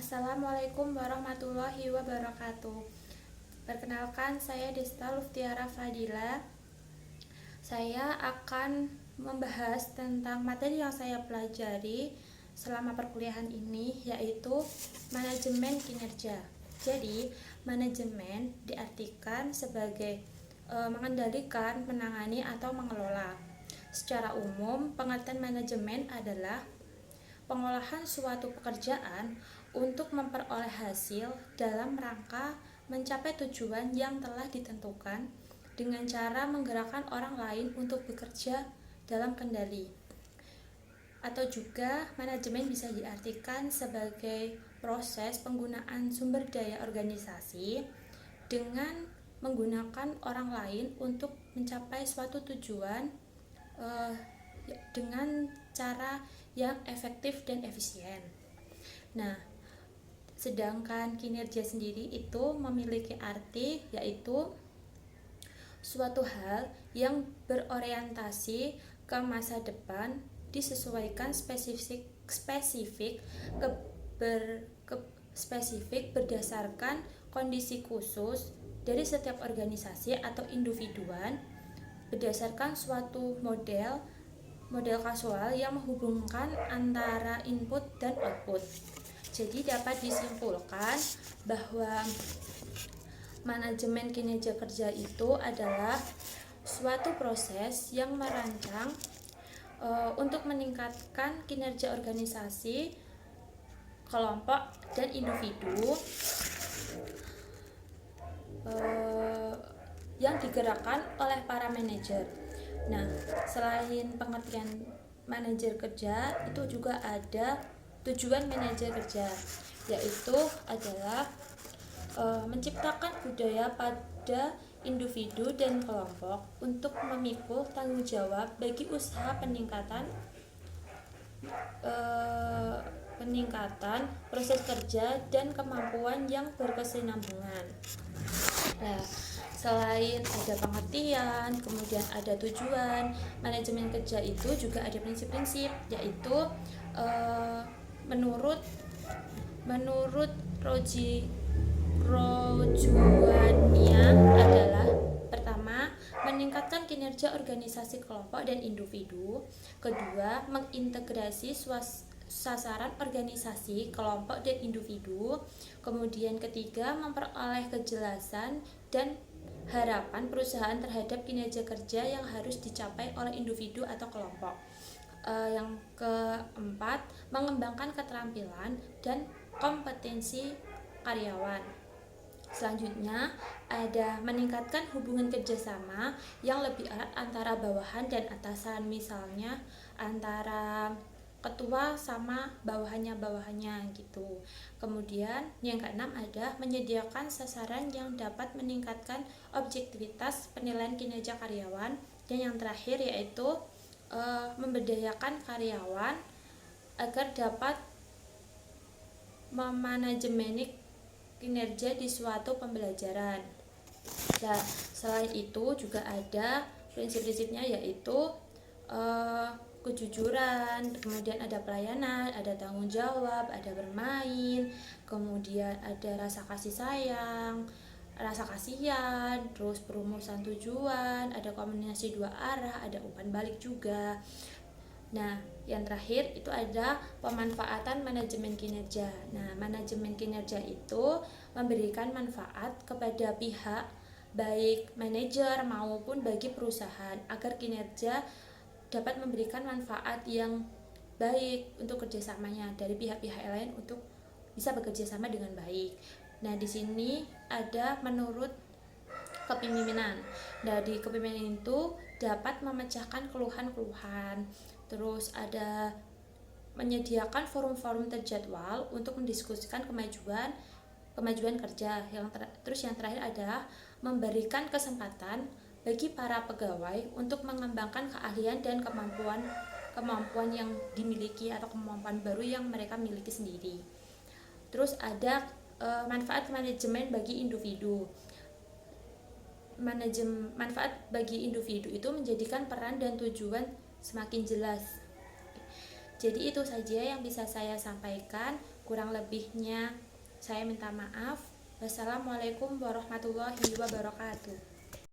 Assalamualaikum warahmatullahi wabarakatuh. Perkenalkan, saya Desta Luftiara Fadila. Saya akan membahas tentang materi yang saya pelajari selama perkuliahan ini, yaitu manajemen kinerja. Jadi, manajemen diartikan sebagai mengendalikan, menangani, atau mengelola. Secara umum, pengertian manajemen adalah pengolahan suatu pekerjaan untuk memperoleh hasil dalam rangka mencapai tujuan yang telah ditentukan dengan cara menggerakkan orang lain untuk bekerja dalam kendali. Atau juga manajemen bisa diartikan sebagai proses penggunaan sumber daya organisasi dengan menggunakan orang lain untuk mencapai suatu tujuan dengan cara yang efektif dan efisien. Nah, sedangkan kinerja sendiri itu memiliki arti yaitu suatu hal yang berorientasi ke masa depan disesuaikan spesifik berdasarkan kondisi khusus dari setiap organisasi atau individuan berdasarkan suatu model kasual yang menghubungkan antara input dan output. Jadi dapat disimpulkan bahwa manajemen kinerja kerja itu adalah suatu proses yang merancang untuk meningkatkan kinerja organisasi, kelompok, dan individu yang digerakkan oleh para manajer. Nah, selain pengertian manajer kerja, itu juga ada tujuan manajer kerja, yaitu adalah menciptakan budaya pada individu dan kelompok untuk memikul tanggung jawab bagi usaha peningkatan proses kerja dan kemampuan yang berkesinambungan. Nah, selain ada pengertian, kemudian ada tujuan, manajemen kerja itu juga ada prinsip-prinsip, yaitu menurut Rojuania adalah pertama, meningkatkan kinerja organisasi kelompok dan individu. Kedua, mengintegrasi sasaran organisasi, kelompok, dan individu. Kemudian ketiga, memperoleh kejelasan dan harapan perusahaan terhadap kinerja kerja yang harus dicapai oleh individu atau kelompok. Yang keempat, mengembangkan keterampilan dan kompetensi karyawan. Selanjutnya ada meningkatkan hubungan kerjasama yang lebih erat antara bawahan dan atasan, misalnya antara ketua sama bawahannya gitu. Kemudian yang keenam ada menyediakan sasaran yang dapat meningkatkan objektivitas penilaian kinerja karyawan. Dan yang terakhir yaitu memberdayakan karyawan agar dapat memanajemeni kinerja di suatu pembelajaran. Nah, selain itu juga ada prinsip-prinsipnya, yaitu kejujuran, kemudian ada pelayanan, ada tanggung jawab, ada bermain, kemudian ada rasa kasih sayang, rasa kasihan, terus perumusan tujuan, ada komunikasi dua arah, ada umpan balik juga. Nah, yang terakhir itu ada pemanfaatan manajemen kinerja. Nah, manajemen kinerja itu memberikan manfaat kepada pihak baik manajer maupun bagi perusahaan agar kinerja dapat memberikan manfaat yang baik untuk kerjasamanya dari pihak-pihak lain untuk bisa bekerja sama dengan baik. Nah, di sini ada menurut kepemimpinan. Dari kepemimpinan itu dapat memecahkan keluhan-keluhan. Terus ada menyediakan forum-forum terjadwal untuk mendiskusikan kemajuan kerja. Terus yang terakhir adalah memberikan kesempatan bagi para pegawai untuk mengembangkan keahlian dan kemampuan yang dimiliki atau kemampuan baru yang mereka miliki sendiri. Terus ada manfaat manajemen bagi individu. Manfaat bagi individu itu menjadikan peran dan tujuan semakin jelas. Jadi itu saja yang bisa saya sampaikan. Kurang lebihnya saya minta maaf. Wassalamualaikum warahmatullahi wabarakatuh.